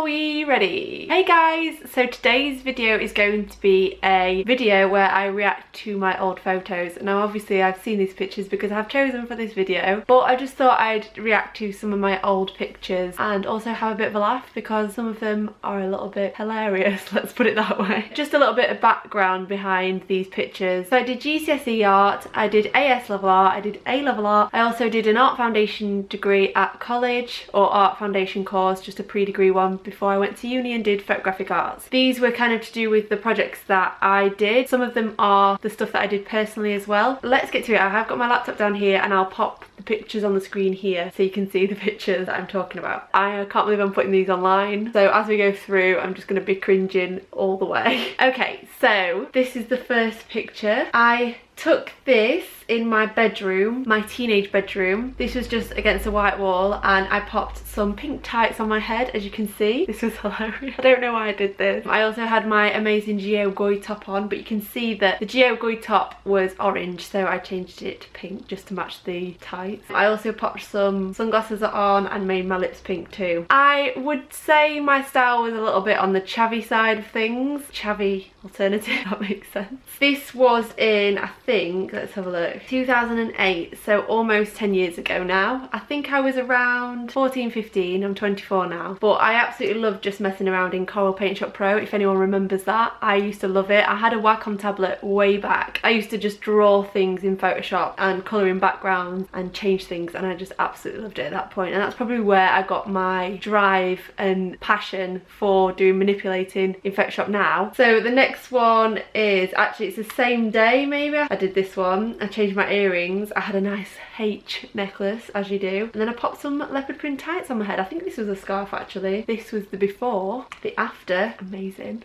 we ready? Hey guys, so today's video is going to be a video where I react to my old photos. Now obviously I've seen these pictures because I've chosen for this video, but I just thought I'd react to some of my old pictures and also have a bit of a laugh because some of them are a little bit hilarious, let's put it that way. Just a little bit of background behind these pictures. So I did GCSE art, I did AS level art, I did A level art, I also did an art foundation degree at college, or art foundation course, just a pre-degree one before I went to uni and did photographic arts. These were kind of to do with the projects that I did. Some of them are the stuff that I did personally as well. Let's get to it. I have got my laptop down here and I'll pop the pictures on the screen here so you can see the pictures that I'm talking about. I can't believe I'm putting these online, so as we go through I'm just going to be cringing all the way. Okay, so this is the first picture. I took this in my bedroom, my teenage bedroom. This was just against a white wall and I popped some pink tights on my head, as you can see. This was hilarious. I don't know why I did this. I also had my amazing Geo Goy top on, but you can see that the Geo Goy top was orange, so I changed it to pink just to match the tights. I also popped some sunglasses on and made my lips pink too. I would say my style was a little bit on the chavvy side of things. Chavvy alternative, that makes sense. This was in, I think, let's have a look, 2008, so almost 10 years ago now. I think I was around 14, 15, I'm 24 now. But I absolutely loved just messing around in Coral Paint Shop Pro, if anyone remembers that. I used to love it. I had a Wacom tablet way back. I used to just draw things in Photoshop and colour in backgrounds and change things, and I just absolutely loved it at that point. And that's probably where I got my drive and passion for doing manipulating in Photoshop now. So the next one is, actually it's the same day maybe. I did this one. I changed my earrings. I had a nice H necklace, as you do, and then I popped some leopard print tights on my head. I think this was a scarf actually. This was the before. The after, amazing.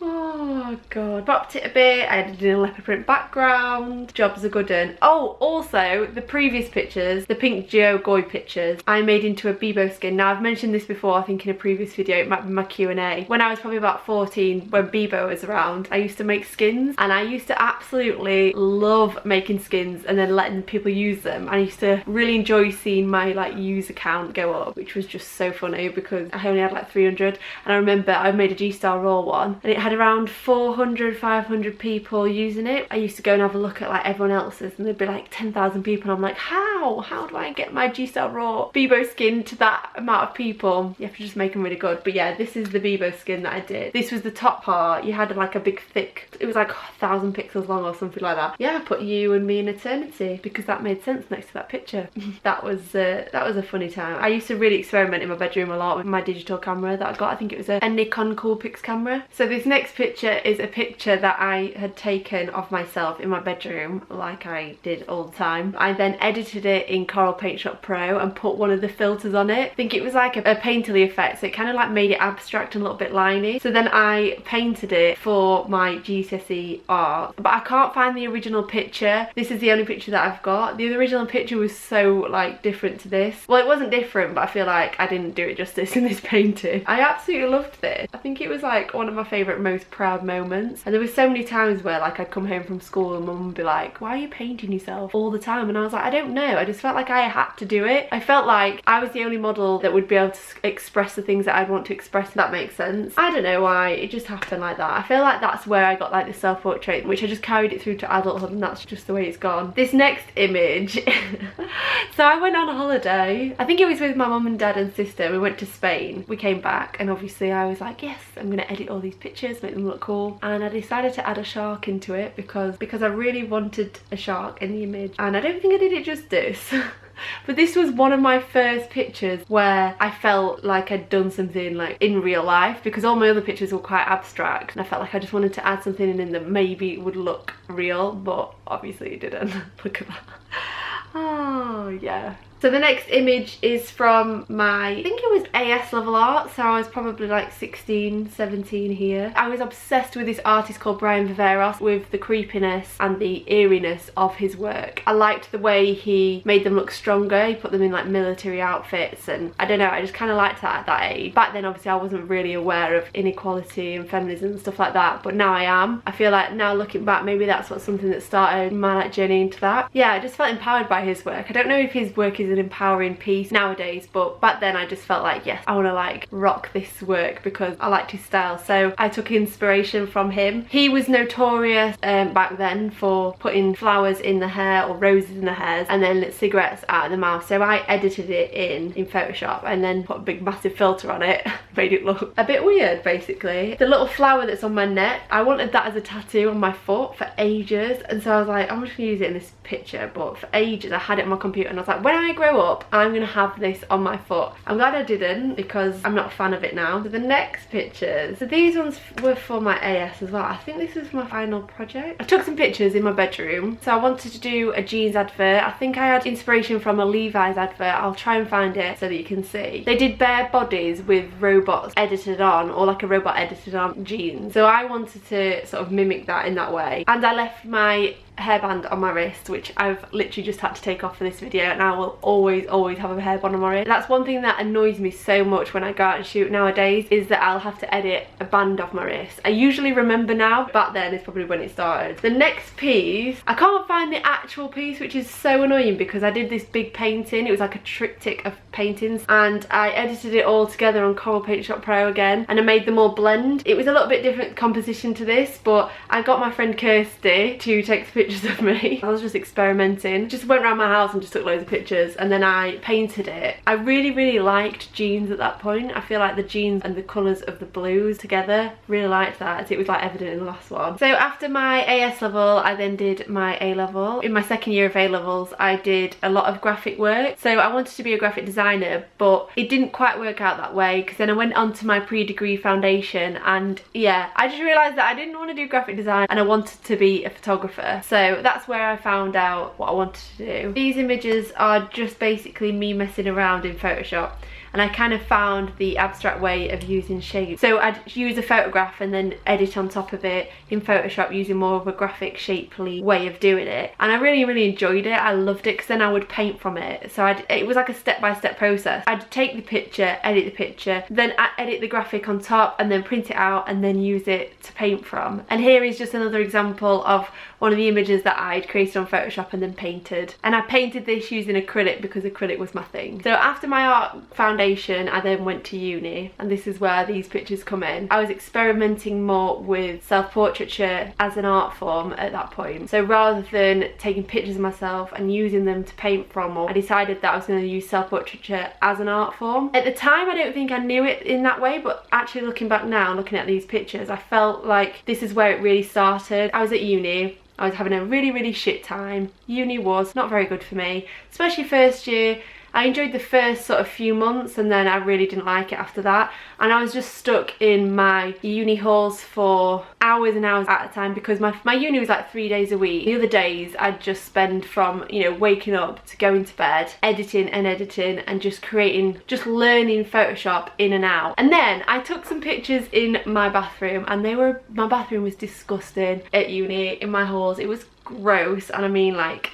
Oh god, popped it a bit. I added in a leopard print background. Job's a good one. Oh, also the previous pictures, the pink Geo Goy pictures, I made into a Bebo skin. Now I've mentioned this before, I think in a previous video, it might be my Q&A. When I was probably about 14, when Bebo was around, I used to make skins, and I used to absolutely love making skins and then letting people use them. I used to really enjoy seeing my like user count go up, which was just so funny because I only had like 300, and I remember I made a G-Star Raw one and it had around 400, 500 people using it. I used to go and have a look at like everyone else's and there'd be like 10,000 people, and I'm like, how do I get my G-Star Raw Bebo skin to that amount of people? You have to just make them really good. But yeah, this is the Bebo skin that I did. This was the top part. You had like a big thick, it was like 1,000 pixels long or something like that. Yeah, I put you and me in eternity because that made sense next to that picture. that was a funny time. I used to really experiment in my bedroom a lot with my digital camera that I got. I think it was a Nikon Coolpix camera. So this next picture is a picture that I had taken of myself in my bedroom, like I did all the time. I then edited it in Coral Paint Shop Pro and put one of the filters on it. I think it was like a painterly effect, so it kind of like made it abstract and a little bit liney. So then I painted it for my GCSE art, but I can't find the original picture. This is the only picture that I've got. The original picture was so like different to this. Well, it wasn't different, but I feel like I didn't do it justice in this painting. I absolutely loved this. I think it was like one of my favourite, most proud moments. And there were so many times where like I'd come home from school and mum would be like, why are you painting yourself all the time? And I was like, I don't know, I just felt like I had to do it. I felt like I was the only model that would be able to express the things that I'd want to express, if that makes sense. I don't know why, it just happened like that. I feel like that's where I got like the self-portrait, which I just carried it through to adulthood, and that's just the way it's gone. This next image so I went on a holiday. I think it was with my mum and dad and sister. We went to Spain. We came back and obviously I was like, yes, I'm gonna edit all these pictures, make them look cool, and I decided to add a shark into it because I really wanted a shark in the image, and I don't think I did it justice. But this was one of my first pictures where I felt like I'd done something like in real life, because all my other pictures were quite abstract and I felt like I just wanted to add something in that maybe would look real, but obviously it didn't. Look at that. Oh yeah. So the next image is from my, I think it was AS level art, so I was probably like 16, 17 here. I was obsessed with this artist called Brian Viveros, with the creepiness and the eeriness of his work. I liked the way he made them look stronger. He put them in like military outfits, and I don't know, I just kind of liked that at that age. Back then obviously I wasn't really aware of inequality and feminism and stuff like that, but now I am. I feel like now looking back, maybe that's something that started my like journey into that. Yeah, I just felt empowered by his work. I don't know if his work is is an empowering piece nowadays, but back then I just felt like, yes, I want to like rock this work because I liked his style. So I took inspiration from him. He was notorious back then for putting flowers in the hair or roses in the hairs and then cigarettes out of the mouth. So I edited it in Photoshop and then put a big massive filter on it, made it look a bit weird basically. The little flower that's on my neck, I wanted that as a tattoo on my foot for ages, and so I was like, I'm just gonna use it in this picture. But for ages I had it on my computer and I was like, when I grow up I'm gonna have this on my foot. I'm glad I didn't because I'm not a fan of it now. So the next pictures, so these ones were for my AS as well. I think this was my final project. I took some pictures in my bedroom. So I wanted to do a jeans advert. I think I had inspiration from a Levi's advert. I'll try and find it so that you can see. They did bare bodies with robots edited on, or like a robot edited on jeans. So I wanted to sort of mimic that in that way. And I left my hairband on my wrist, which I've literally just had to take off for this video, and I will always have a hairband on my wrist. That's one thing that annoys me so much when I go out and shoot nowadays, is that I'll have to edit a band off my wrist. I usually remember now, but back then is probably when it started. The next piece, I can't find the actual piece, which is so annoying because I did this big painting. It was like a triptych of paintings and I edited it all together on Coral Paint Shop Pro again, and I made them all blend. It was a little bit different composition to this, but I got my friend Kirsty to take the pictures of me. I was just experimenting, just went around my house and just took loads of pictures, and then I painted it. I really liked jeans at that point. I feel like the jeans and the colours of the blues together, really liked that. It was like evident in the last one. So after my AS level I then did my A level. In my second year of A levels I did a lot of graphic work. So I wanted to be a graphic designer, but it didn't quite work out that way because then I went on to my pre-degree foundation, and yeah, I just realised that I didn't want to do graphic design and I wanted to be a photographer. So that's where I found out what I wanted to do. These images are just basically me messing around in Photoshop, and I kind of found the abstract way of using shapes. So I'd use a photograph and then edit on top of it in Photoshop using more of a graphic shapely way of doing it, and I really enjoyed it. I loved it because then I would paint from it. So it was like a step-by-step process. I'd take the picture, edit the picture, then I'd edit the graphic on top and then print it out and then use it to paint from. And here is just another example of one of the images that I'd created on Photoshop and then painted. And I painted this using acrylic because acrylic was my thing. So after my art foundation I then went to uni, and this is where these pictures come in. I was experimenting more with self-portraiture as an art form at that point. So rather than taking pictures of myself and using them to paint from, I decided that I was going to use self-portraiture as an art form. At the time I don't think I knew it in that way, but actually looking back now, looking at these pictures, I felt like this is where it really started. I was at uni. I was having a really shit time. Uni was not very good for me, especially first year. I enjoyed the first sort of few months and then I really didn't like it after that, and I was just stuck in my uni halls for hours and hours at a time because my uni was like 3 days a week. The other days I'd just spend from, you know, waking up to going to bed, editing and just creating, just learning Photoshop in and out. And then I took some pictures in my bathroom, and my bathroom was disgusting at uni, in my halls. It was gross, and I mean like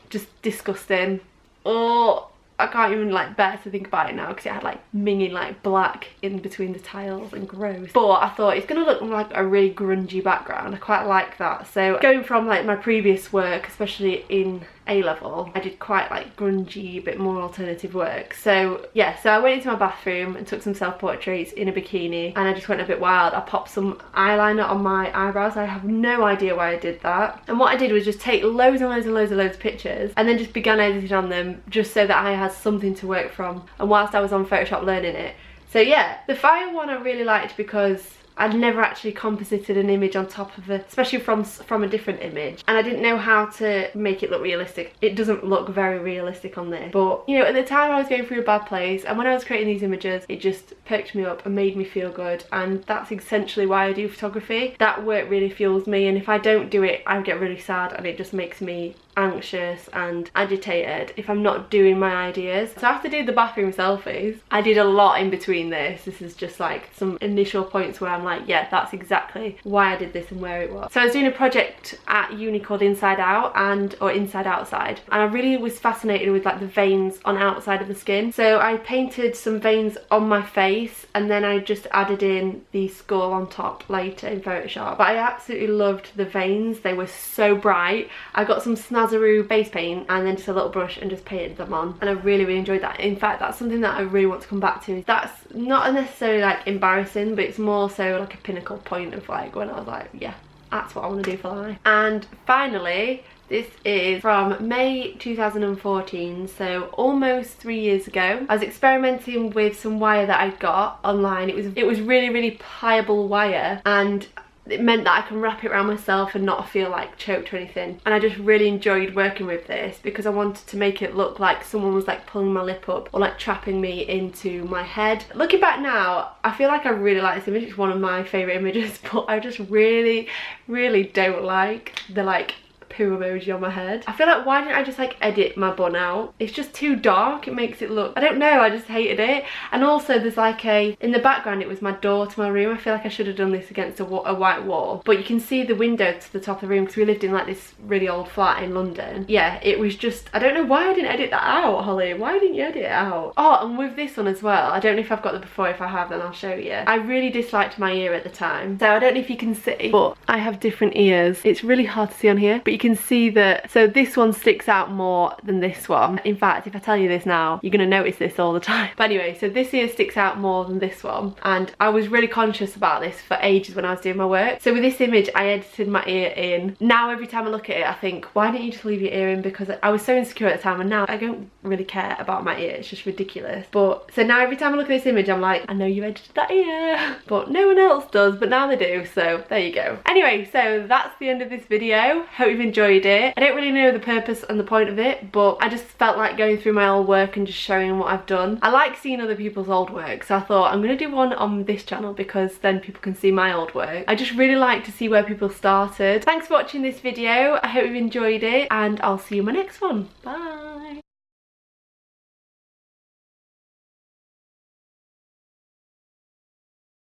just disgusting. Oh, I can't even like bear to think about it now because it had like minging like black in between the tiles and gross. But I thought it's gonna look like a really grungy background. I quite like that. So going from like my previous work, especially in A level, I did quite like grungy, bit more alternative work. So yeah, so I went into my bathroom and took some self-portraits in a bikini, and I just went a bit wild. I popped some eyeliner on my eyebrows. I have no idea why I did that. And what I did was just take loads of pictures and then just began editing on them just so that I had something to work from, and whilst I was on Photoshop learning it. So yeah, the fire one I really liked because I'd never actually composited an image on top of it, especially from a different image, and I didn't know how to make it look realistic. It doesn't look very realistic on this, but you know, at the time I was going through a bad place, and when I was creating these images it just perked me up and made me feel good, and that's essentially why I do photography. That work really fuels me, and if I don't do it I get really sad, and it just makes me anxious and agitated if I'm not doing my ideas. So after doing the bathroom selfies, I did a lot in between this. This is just like some initial points where I'm like, yeah, that's exactly why I did this and where it was. So I was doing a project at uni called Inside Out or Inside Outside, and I really was fascinated with like the veins on outside of the skin. So I painted some veins on my face, and then I just added in the skull on top later in Photoshop. But I absolutely loved the veins. They were so bright. I got some snazzy Mazaru base paint and then just a little brush and just painted them on, and I really enjoyed that. In fact, that's something that I really want to come back to. That's not necessarily like embarrassing, but it's more so like a pinnacle point of like when I was like, yeah, that's what I want to do for life. And finally, this is from May 2014, so almost 3 years ago. I was experimenting with some wire that I got online. It was really pliable wire, and it meant that I can wrap it around myself and not feel like choked or anything. And I just really enjoyed working with this because I wanted to make it look like someone was like pulling my lip up or like trapping me into my head. Looking back now, I feel like I really like this image. It's one of my favourite images, but I just really don't like the like poo emoji on my head. I feel like, why didn't I just like edit my bun out? It's just too dark. It makes it look, I don't know, I just hated it. And also there's like in the background, it was my door to my room. I feel like I should have done this against a white wall, but you can see the window to the top of the room because we lived in like this really old flat in London. Yeah, it was just, I don't know why I didn't edit that out, Holly. Why didn't you edit it out? Oh, and with this one as well, I don't know if I've got the before. If I have, then I'll show you. I really disliked my ear at the time, so I don't know if you can see, but I have different ears. It's really hard to see on here, but you can see that, so this one sticks out more than this one. In fact, if I tell you this now, you're gonna notice this all the time. But anyway, so this ear sticks out more than this one, and I was really conscious about this for ages when I was doing my work. So with this image, I edited my ear in. Now every time I look at it, I think, why didn't you just leave your ear in? Because I was so insecure at the time, and now I don't really care about my ear. It's just ridiculous. But so now every time I look at this image, I'm like, I know you edited that ear, but no one else does, but now they do, so there you go. Anyway, so that's the end of this video. Hope you've enjoyed it. I don't really know the purpose and the point of it, but I just felt like going through my old work and just showing what I've done. I like seeing other people's old work, so I thought I'm gonna do one on this channel because then people can see my old work. I just really like to see where people started. Thanks for watching this video. I hope you've enjoyed it, and I'll see you in my next one. Bye.